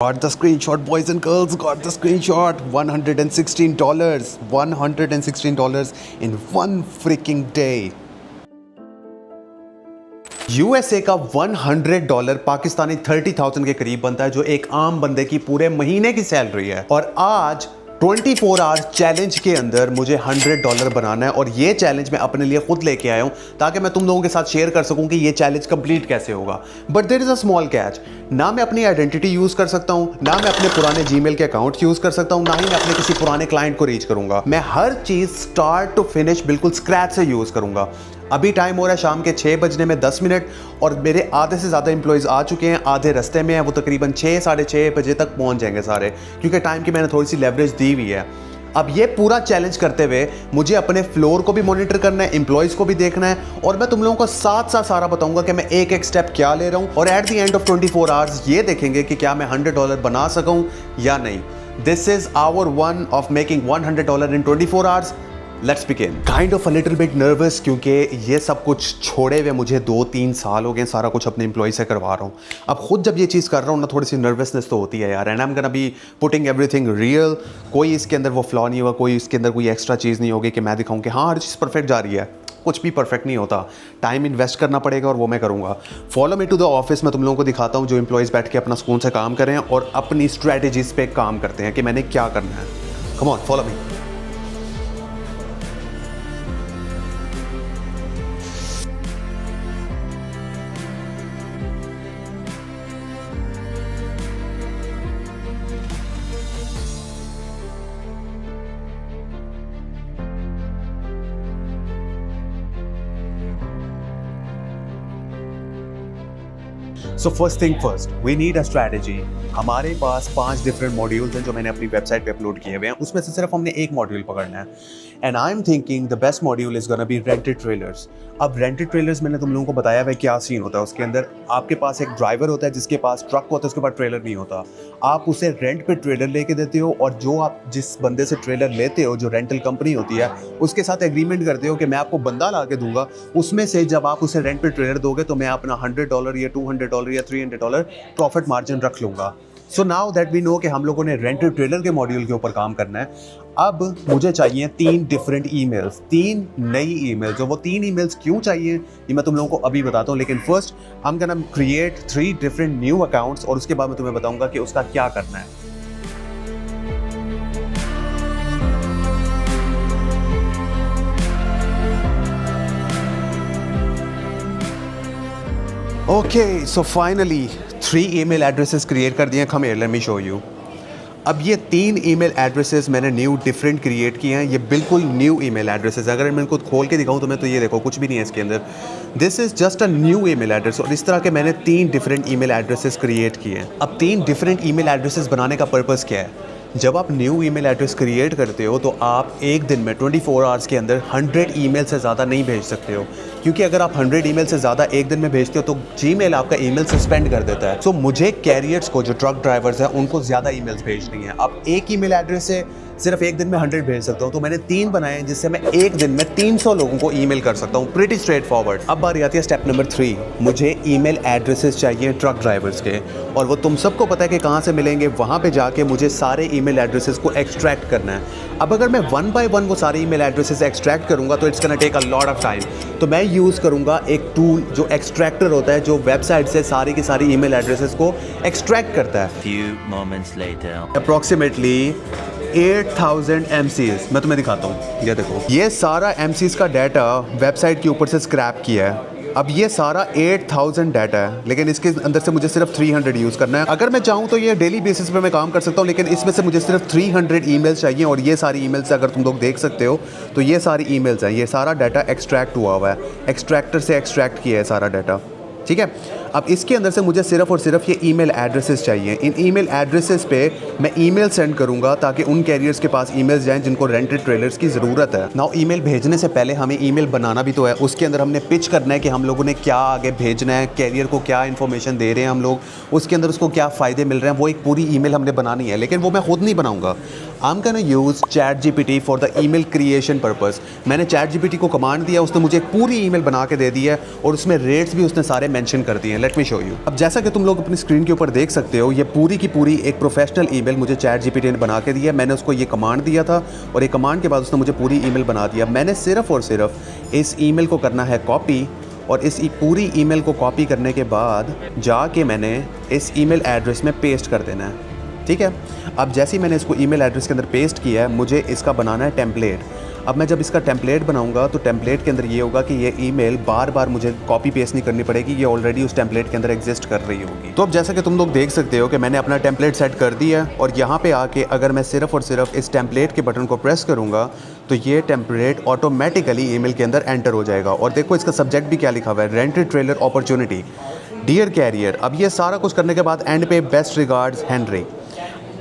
Got the screenshot, boys and girls. Got the screenshot. $116. $116 in one freaking day. USA का $100 पाकिस्तानी 30,000 के करीब बनता है, जो एक आम बंदे की पूरे महीने की सैलरी है। और आज 24 आवर्स चैलेंज के अंदर मुझे $100 बनाना है, और ये चैलेंज मैं अपने लिए खुद लेके आया हूं ताकि मैं तुम लोगों के साथ शेयर कर सकूं कि ये चैलेंज कंप्लीट कैसे होगा। But there is a small catch. ना मैं अपनी आइडेंटिटी यूज कर सकता हूं, ना मैं अपने पुराने जीमेल के अकाउंट यूज कर सकता हूं, ना ही मैं अपने किसी पुराने क्लाइंट को रीच करूंगा। मैं हर चीज स्टार्ट टू फिनिश बिल्कुल स्क्रैच से यूज करूंगा। अभी टाइम हो रहा है शाम के 6 बजने में 10 मिनट, और मेरे आधे से ज़्यादा एम्प्लॉयज़ आ चुके हैं, आधे रास्ते में हैं। वो तकरीबन 6 साढ़े 6 बजे तक पहुंच जाएंगे सारे, क्योंकि टाइम की मैंने थोड़ी सी लेवरेज दी हुई है। अब ये पूरा चैलेंज करते हुए मुझे अपने फ्लोर को भी मॉनिटर करना है, एम्प्लॉयज़ को भी देखना है, और मैं तुम लोगों को साथ साथ सारा बताऊंगा कि मैं एक एक स्टेप क्या ले रहा हूँ, और at the end of 24 hours ये देखेंगे कि क्या मैं $100 बना सकूँ या नहीं। This is hour one of making $100 in 24 hours. Let's begin. Kind of a little bit nervous, क्योंकि ये सब कुछ छोड़े हुए मुझे 2-3 साल हो गए, सारा कुछ अपने एम्प्लॉय से करवा रहा हूँ। अब खुद जब ये चीज़ कर रहा हूँ ना, थोड़ी सी नर्वसनेस तो होती है यार। And I am gonna be putting everything real. कोई इसके अंदर वो फ्लॉ नहीं होगा, कोई इसके अंदर कोई एक्स्ट्रा चीज़ नहीं होगी कि मैं दिखाऊँ कि हाँ हर चीज़ परफेक्ट जा रही है। कुछ भी परफेक्ट नहीं होता, टाइम इन्वेस्ट करना पड़ेगा, और वो मैं करूँगा। Follow me to the office. मैं तुम लोगों को दिखाता हूँ जो एम्प्लॉयज़ बैठ के अपना सुकून से काम कर रहे हैं और अपनी स्ट्रैटेजीज पे काम करते हैं कि मैंने क्या करना है। Come on, follow me. So first thing first, we need a strategy. हमारे पास 5 डिफरेंट मॉड्यूल्स हैं जो मैंने अपनी वेबसाइट पे अपलोड किए हुए हैं। उसमें से सिर्फ हमने एक मॉड्यूल पकड़ना है, and I am thinking the best module is gonna be rented trailers. अब रेंटेड ट्रेलर्स मैंने तुम लोगों को बताया हुआ क्या सीन होता है। उसके अंदर आपके पास एक ड्राइवर होता है जिसके पास ट्रक होता है, उसके पास ट्रेलर नहीं होता। आप उसे रेंट पे ट्रेलर लेके देते हो, और जो आप जिस बंदे से ट्रेलर लेते हो, जो रेंटल कंपनी होती है, उसके साथ एग्रीमेंट करते हो कि मैं आपको बंदा ला के दूंगा। उसमें से जब आप उसे रेंट पे ट्रेलर दोगे तो मैं अपना $100 या $200 या $300 प्रॉफिट मार्जिन रख लूँगा। So now that we know कि हम लोगों ने रेंटेड ट्रेलर के मॉड्यूल के ऊपर काम करना है। अब मुझे चाहिए 3 डिफरेंट ईमेल्स, 3 नई ईमेल्स। जो वो 3 ईमेल्स क्यों चाहिए ये मैं तुम लोगों को अभी बताता हूँ, लेकिन first I am gonna create 3 different new accounts, और उसके बाद मैं तुम्हें बताऊंगा कि उसका क्या करना है। Okay, so finally 3 email addresses create कर दिए। Come here, let me show you. अब ये 3 ईमेल एड्रेसेस मैंने न्यू डिफरेंट क्रिएट किए हैं। ये बिल्कुल न्यू ईमेल एड्रेसेस। अगर मैं इनको खोल के दिखाऊं तो मैं तो ये देखो कुछ भी नहीं है इसके अंदर। This is just a new email address, और इस तरह के मैंने 3 डिफरेंट ईमेल एड्रेसेस क्रिएट किए हैं। अब 3 डिफरेंट ईमेल एड्रेसेस बनाने का पर्पज़ क्या है? जब आप न्यू ईमेल एड्रेस क्रिएट करते हो तो आप एक दिन में 24 आवर्स के अंदर 100 ईमेल से ज़्यादा नहीं भेज सकते हो, क्योंकि अगर आप 100 ईमेल से ज़्यादा एक दिन में भेजते हो तो जीमेल आपका ईमेल सस्पेंड कर देता है। सो मुझे कैरियर्स को, जो ट्रक ड्राइवर्स हैं, उनको ज़्यादा ईमेल्स भेजनी है। अब एक ईमेल एड्रेस से सिर्फ एक दिन में 100 भेज सकता हूँ, तो मैंने 3 बनाए हैं जिससे मैं एक दिन में 300 लोगों को ईमेल कर सकता हूँ। Pretty straight forward. अब बारी आती है स्टेप नंबर 3। मुझे ईमेल एड्रेसेस चाहिए ट्रक ड्राइवर्स के, और वो तुम सबको पता है कि कहाँ से मिलेंगे। वहाँ पे जाके मुझे सारे ईमेल एड्रेसेस को एक्सट्रैक्ट करना है। अब अगर मैं 1 बाय 1 वो सारे ईमेल एड्रेसेस एक्सट्रैक्ट करूँगा तो it's gonna take a lot of time. तो मैं यूज़ करूँगा एक टूल जो एक्सट्रैक्टर होता है, जो वेबसाइट से सारी की सारी ईमेल एड्रेसेस को एक्सट्रैक्ट करता है। Few moments later. Approximately 8000 MCs मैं तुम्हें दिखाता हूँ। ये देखो, ये सारा MCs का डाटा वेबसाइट के ऊपर से स्क्रैप किया है। अब ये सारा 8000 डाटा है, लेकिन इसके अंदर से मुझे सिर्फ 300 यूज़ करना है। अगर मैं चाहूँ तो ये डेली बेसिस पे मैं काम कर सकता हूँ, लेकिन इसमें से मुझे सिर्फ 300 ईमेल्स चाहिए। और ये सारी ईमेल्स अगर तुम लोग देख सकते हो तो ये सारी ईमेल्स हैं। ये सारा डाटा एक्सट्रैक्ट हुआ हुआ है, एक्सट्रैक्टर से एक्सट्रैक्ट किया है सारा डाटा, ठीक है। अब इसके अंदर से मुझे सिर्फ और सिर्फ ये ईमेल एड्रेसेस चाहिए। इन ईमेल एड्रेसेस पे मैं ईमेल सेंड करूंगा ताकि उन कैरियर्स के पास ईमेल्स जाएं जिनको रेंटेड ट्रेलर्स की ज़रूरत है। नाउ ईमेल भेजने से पहले हमें ईमेल बनाना भी तो है। उसके अंदर हमने पिच करना है कि हम लोगों ने क्या आगे भेजना है, कैरियर को क्या इन्फॉर्मेशन दे रहे हैं हम लोग, उसके अंदर उसको क्या फ़ायदे मिल रहे हैं। वो एक पूरी ईमेल हमने बनानी है, लेकिन वो मैं खुद नहीं बनाऊँगा। I am gonna use ChatGPT for the email creation purpose. मैंने ChatGPT को कमांड दिया, उसने मुझे एक पूरी ईमेल बना के दे दी है, और उसमें रेट्स भी उसने सारे मेंशन कर दिए हैं। Let me show you. अब जैसा कि तुम लोग अपनी स्क्रीन के ऊपर देख सकते हो, ये पूरी की पूरी एक प्रोफेशनल ईमेल मुझे चैट जीपीटी ने बना के दी है। मैंने उसको ये कमांड दिया था और ये कमांड के बाद उसने मुझे पूरी ईमेल बना दिया। मैंने सिर्फ और सिर्फ इस ईमेल को करना है कॉपी, और इस पूरी ईमेल को कॉपी करने के बाद जाके मैंने इस ईमेल एड्रेस में पेस्ट कर देना है। ठीक है, अब जैसे ही मैंने इसको ईमेल एड्रेस के अंदर पेस्ट किया है, मुझे इसका बनाना है टेम्पलेट। अब मैं जब इसका टेम्पलेट बनाऊंगा तो टेम्पलेट के अंदर ये होगा कि ये ईमेल बार बार मुझे कॉपी पेस्ट नहीं करनी पड़ेगी, ये ऑलरेडी उस टेम्पलेट के अंदर एग्जिस्ट कर रही होगी। तो अब जैसा कि तुम लोग देख सकते हो कि मैंने अपना टेम्पलेट सेट कर दिया है, और यहाँ पे आके अगर मैं सिर्फ और सिर्फ इस टेम्पलेट के बटन को प्रेस करूँगा तो ये टेम्पलेट ऑटोमेटिकली ईमेल के अंदर एंटर हो जाएगा। और देखो इसका सब्जेक्ट भी क्या लिखा हुआ है, rented trailer opportunity, dear carrier. अब ये सारा कुछ करने के बाद एंड पे बेस्ट रिगार्ड्स हेनरी।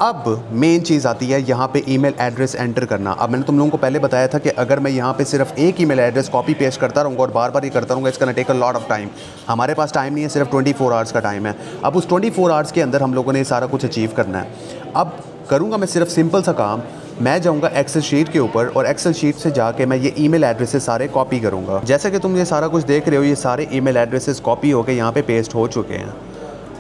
अब मेन चीज़ आती है यहाँ पे ईमेल एड्रेस एंटर करना। अब मैंने तुम लोगों को पहले बताया था कि अगर मैं यहाँ पे सिर्फ एक ईमेल एड्रेस कॉपी पेस्ट करता रहूँगा और बार बार ये करता रहूँगा, इसका take a lot of time. हमारे पास टाइम नहीं है, सिर्फ 24 आवर्स का टाइम है। अब उस 24 आवर्स के अंदर हम लोगों ने ये सारा कुछ अचीव करना है। अब करूँगा मैं सिर्फ सिंपल सा काम, मैं जाऊँगा एक्सेल शीट के ऊपर और एक्सेल शीट से जाके मैं ये ईमेल एड्रेसेस सारे कॉपी करूँगा। जैसे कि तुम ये सारा कुछ देख रहे हो, ये सारे ईमेल एड्रेसेस कॉपी होकर यहाँ पे पेस्ट हो चुके हैं।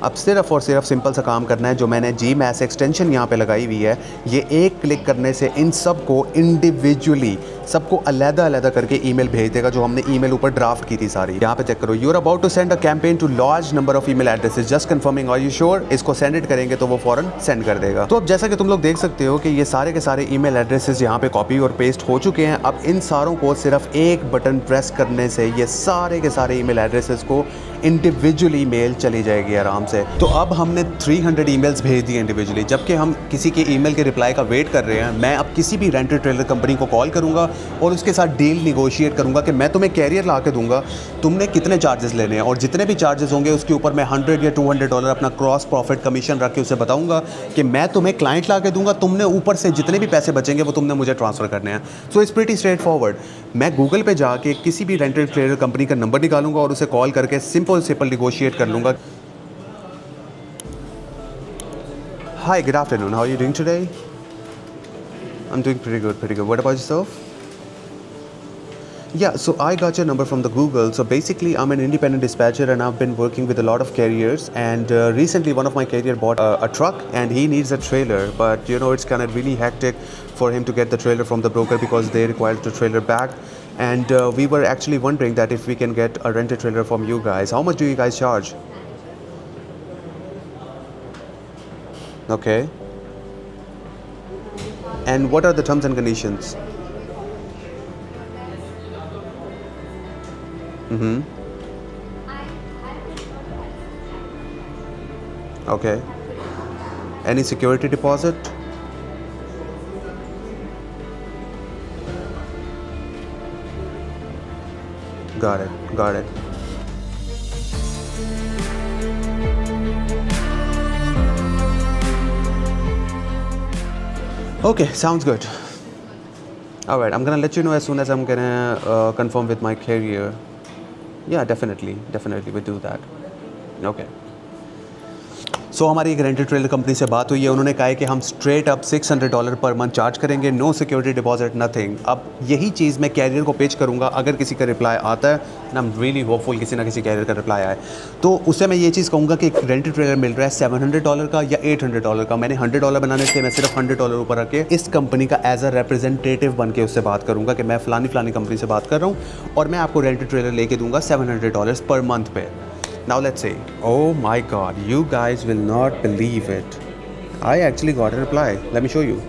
अब सिर्फ और सिर्फ सिंपल सा काम करना है, जो मैंने GMass एक्सटेंशन यहाँ पे लगाई हुई है, ये एक क्लिक करने से इन सब को इंडिविजुअली सबको अलग-अलग करके ईमेल भेज देगा, जो हमने ईमेल ऊपर ड्राफ्ट की थी सारी। यहाँ पे चेक करो, you are about to send a campaign to large number of email addresses, just confirming are you sure. इसको सेंड इट करेंगे तो वो फौरन सेंड कर देगा। तो अब जैसा कि तुम लोग देख सकते हो कि ये सारे के सारे ईमेल एड्रेसेस यहाँ पे कॉपी और पेस्ट हो चुके हैं। अब इन सारों को सिर्फ एक बटन प्रेस करने से ये सारे के सारे ईमेल एड्रेसेस को इंडिविजुअली मेल चली जाएगी आराम से। तो अब हमने 300 ईमेल्स भेज दिए इंडिविजुअली, जबकि हम किसी के ईमेल के रिप्लाई का वेट कर रहे हैं। मैं अब किसी भी रेंटेड ट्रेलर कंपनी को कॉल करूंगा और उसके साथ डील निगोशिएट करूंगा कि मैं तुम्हें कैरियर ला के दूंगा, तुमने कितने चार्जेस लेने हैं, और जितने भी चार्जेस होंगे उसके ऊपर मैं $100 या $200 अपना क्रॉस प्रॉफिट कमीशन रख के उसे बताऊंगा कि मैं तुम्हें क्लाइंट ला के दूंगा, तुमने ऊपर से जितने भी पैसे बचेंगे वो तुमने मुझे ट्रांसफ़र करने हैं। So it's pretty straight forward. मैं गूगल पे जाके किसी भी रेंटेड ट्रेलर कंपनी का नंबर निकालूंगा और उसे कॉल करके सिंपल निगोशिएट कर लूँगा। Hi, good afternoon. How are you doing today? I'm doing pretty good. What about yourself? Yeah, so I got your number from the Google. So basically, I'm an independent dispatcher and I've been working with a lot of carriers. And recently, one of my carrier bought a truck and he needs a trailer. But you know, it's kind of really hectic for him to get the trailer from the broker because they require the trailer back. And we were actually wondering that if we can get a rented trailer from you guys. How much do you guys charge? Okay. And what are the terms and conditions? Okay. Any security deposit? Got it. Okay, sounds good. All right, I'm gonna let you know as soon as I'm gonna confirm with my carrier. Yeah, definitely, we do that. Okay. सो हमारी एक rented trailer company से बात हुई है, उन्होंने कहा है कि हम straight up $600 per month charge करेंगे, नो सिक्योरिटी डिपॉजिट, नथिंग। अब यही चीज़ मैं कैरियर को पिच करूंगा, अगर किसी का रिप्लाई आता है ना, आई एम रियली होपफुल किसी ना किसी कैरियर का रिप्लाई आए, तो उससे मैं ये चीज़ कहूँगा कि एक रेंटेड ट्रेलर मिल रहा है $700 का या $800 का। मैंने $100 बनाने से मैं सिर्फ $100 ऊपर रख के इस कंपनी का एज अ रिप्रेजेंटेटिव बन के उससे बात करूँगा कि मैं फ़लानी कंपनी से बात कर रहा हूँ और मैं आपको रेंटेड ट्रेलर लेके दूँगा $700 पर मंथ पे। Now let's say, oh my God, you guys will not believe it. I actually got a reply. Let me show you.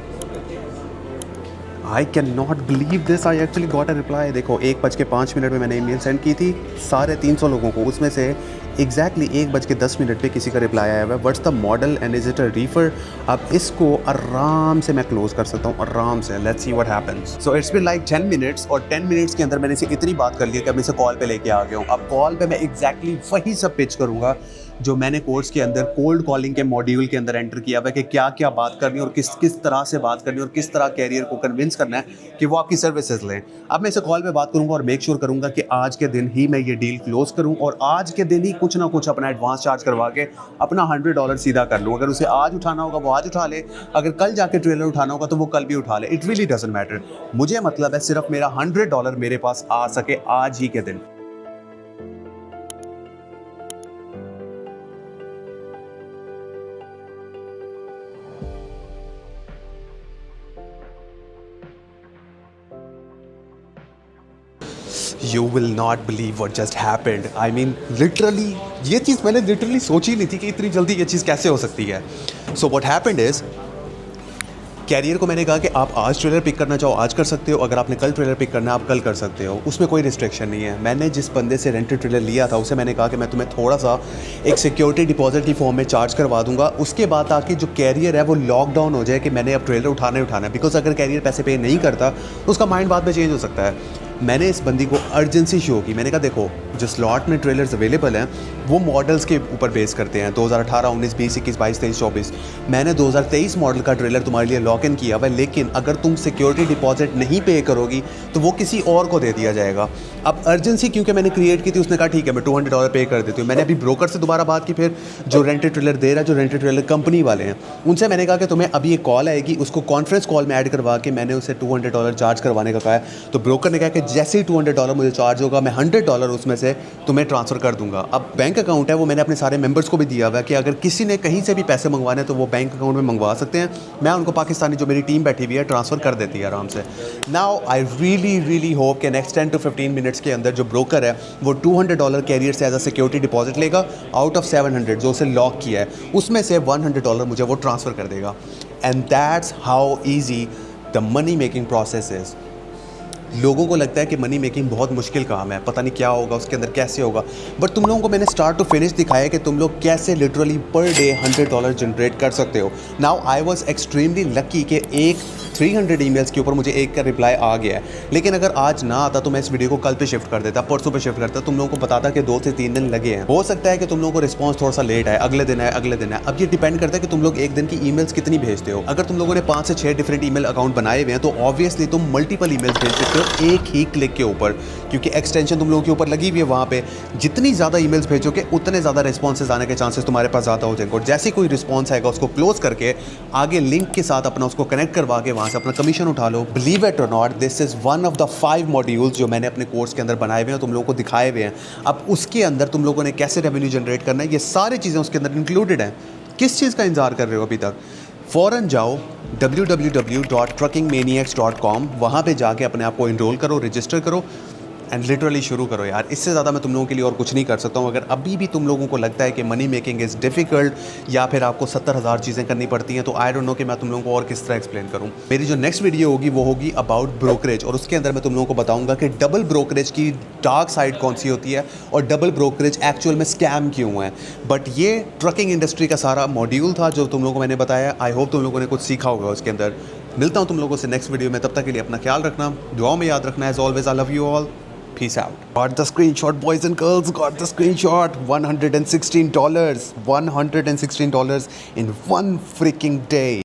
I cannot believe this. I actually got a reply. देखो 1:05 में मैंने email send की थी सारे 300 लोगों को, उसमें से एग्जैक्टली 1:10 पे किसी का रिप्लाई आया हुआ है, what's the model and is it a Reifer. अब इसको आराम से मैं क्लोज कर सकता हूँ, आराम से। Let's see what happens. So it's been like 10 minutes और 10 मिनट्स के अंदर मैंने इसे इतनी बात कर ली कि अब इसे कॉल पे लेके आ गया हूँ। अब कॉल पे मैं एग्जैक्टली वही सब पिच करूँगा जो मैंने कोर्स के अंदर कोल्ड कॉलिंग के मॉड्यूल के अंदर एंटर किया हुआ है कि क्या क्या बात करनी है और किस तरह से बात करनी है और किस तरह कैरियर को कन्विंस करना है कि वो आपकी सर्विसेज लें। अब मैं इसे कॉल पे बात करूंगा और मेक श्योर करूंगा कि आज के दिन ही मैं ये डील क्लोज करूं और आज के दिन ही कुछ ना कुछ अपना एडवांस चार्ज करवा के अपना $100 सीधा कर लूं। अगर उसे आज उठाना होगा वो आज उठा ले, अगर कल जाके ट्रेलर उठाना होगा तो वो कल भी उठा ले। It really doesn't matter. मुझे मतलब है सिर्फ मेरा $100 मेरे पास आ सके आज ही के दिन। You will not believe what just happened. I mean literally ये चीज़ मैंने लिटरली सोची नहीं थी कि इतनी जल्दी ये चीज़ कैसे हो सकती है। So what happened is carrier को मैंने कहा कि आप आज ट्रेलर पिक करना चाहो आज कर सकते हो, अगर आपने कल ट्रेलर पिक करना है आप कल कर सकते हो, उसमें कोई रिस्ट्रिक्शन नहीं है। मैंने जिस बंदे से रेंटेड ट्रेलर लिया था उसे मैंने कहा कि मैं तुम्हें थोड़ा सा एक सिक्योरिटी डिपॉजिट की फॉर्म में चार्ज करवा दूंगा, उसके बाद ताकि जो कैरियर है वो लॉकडाउन हो जाए कि मैंने अब ट्रेलर उठाना है बिकॉज अगर कैरियर पैसे पे नहीं करता तो उसका माइंड बाद में चेंज हो सकता है। मैंने इस बंदी को अर्जेंसी शो की, मैंने कहा देखो जो स्लॉट में ट्रेलर्स अवेलेबल हैं वो मॉडल्स के ऊपर बेस करते हैं 2018, 19, 20, 21, 22, 23, 24। मैंने 2023 मॉडल का ट्रेलर तुम्हारे लिए लॉक इन किया हुआ है, लेकिन अगर तुम सिक्योरिटी डिपॉजिट नहीं पे करोगी तो वो किसी और को दे दिया जाएगा। अब अर्जेंसी क्योंकि मैंने क्रिएट की थी, उसने कहा ठीक है मैं $200 पे कर देती हूँ। मैंने अभी ब्रोकर से दोबारा बात की, फिर जो रेंटेड ट्रेलर दे रहा है, जो रेंटेड ट्रेलर कंपनी वाले हैं, उनसे मैंने कहा कि तुम्हें अभी एक कॉल आएगी, उसको कॉन्फ्रेंस कॉल में ऐड करवा के मैंने उसे $200 चार्ज करवाने का कहा है। तो ब्रोकर ने कहा कि जैसे ही $200 मुझे चार्ज होगा मैं $100 उसमें से तुम्हें ट्रांसफ़र कर दूंगा। अब बैंक अकाउंट है वो मैंने अपने सारे मेंबर्स को भी दिया हुआ है कि अगर किसी ने कहीं से भी पैसे मंगवाने तो वो बैंक अकाउंट में मंगवा सकते हैं। मैं उनको पाकिस्तानी जो मेरी टीम बैठी हुई है ट्रांसफ़र कर देती है आराम से। नाउ आई रियली होप कि नेक्स्ट 10 to 15 मिनट्स के अंदर जो ब्रोकर है वो $200 कैरियर से एज अ सिक्योरिटी डिपॉजिट लेगा, आउट ऑफ 700 जो उसे लॉक किया है उसमें से $100 मुझे वो ट्रांसफ़र कर देगा। And that's how easy the money making process is. लोगों को लगता है कि मनी मेकिंग बहुत मुश्किल काम है, पता नहीं क्या होगा उसके अंदर कैसे होगा, बट तुम लोगों को मैंने स्टार्ट टू फिनिश दिखाया कि तुम लोग कैसे लिटरली पर डे $100 जनरेट कर सकते हो। Now I was extremely lucky कि एक 300 ईमेल्स के ऊपर मुझे एक का रिप्लाई आ गया है, लेकिन अगर आज ना आता तो मैं इस वीडियो को कल पे शिफ्ट कर देता, परसों पे शिफ्ट करता, तुम लोगों को बताता कि 2 से 3 दिन लगे हैं। हो सकता है कि तुम लोगों को रिस्पॉन्स थोड़ा सा लेट है, अगले दिन है, अगले दिन है। अब ये डिपेंड करता है कि तुम लोग एक दिन की ईमेल्स कितनी भेजते हो। अगर तुम लोगों ने 5 से 6 डिफरेंट ईमेल अकाउंट बनाए हुए हैं तो ऑब्वियसली तुम मल्टीपल ईमेल्स भेज सकते हो एक ही क्लिक के ऊपर, क्योंकि एक्सटेंशन तुम लोगों के ऊपर लगी हुई है। वहाँ पे जितनी ज़्यादा ईमेल्स भेजोगे उतने ज़्यादा रिस्पॉन्सेज आने के चांसेस तुम्हारे पास ज़्यादा हो जाएंगे। और जैसे कोई रिस्पॉन्स आएगा उसको क्लोज करके आगे लिंक के साथ अपना उसको कनेक्ट करवा के वहाँ से अपना कमीशन उठा लो। बिलीव इट और not, this is one of the 5 modules जो मैंने अपने कोर्स के अंदर बनाए हुए हैं, तुम लोगों को दिखाए हुए हैं। अब उसके अंदर तुम लोगों ने कैसे रेवेन्यू जनरेट करना है ये सारी चीज़ें उसके अंदर इंक्लूडेड हैं। किस चीज़ का इंतजार कर रहे हो अभी तक? फ़ौरन जाओ www.truckingmaniacs.com, वहाँ पे जाके अपने आप को इनरोल करो, रजिस्टर करो एंड लिटरली शुरू करो यार। इससे ज़्यादा मैं तुम लोगों के लिए और कुछ नहीं कर सकता हूँ। अगर अभी भी तुम लोगों को लगता है कि मनी मेकिंग इज़ डिफ़िकल्ट या फिर आपको 70,000 चीज़ें करनी पड़ती हैं तो आई डोंट नो कि मैं तुम लोगों को और किस तरह एक्सप्लेन करूँ। मेरी जो नेक्स्ट वीडियो होगी वो होगी अबाउट ब्रोकरेज, और उसके अंदर मैं तुम लोगों को बताऊँगा कि डबल ब्रोकरेज की डार्क साइड कौन सी होती है और डबल ब्रोकरेज एक्चुअल में स्कैम क्यों है। बट ये ट्रकिंग इंडस्ट्री का सारा मॉड्यूल था जो तुम लोगों को मैंने बताया। आई होप तुम लोगों ने कुछ सीखा होगा उसके अंदर। मिलता हूँ तुम लोगों से नेक्स्ट वीडियो में, तब तक के लिए अपना ख्याल रखना, दुआओं में याद रखना। As always I love you all, peace out. Got the screenshot, boys and girls, got the screenshot. $116 in one freaking day.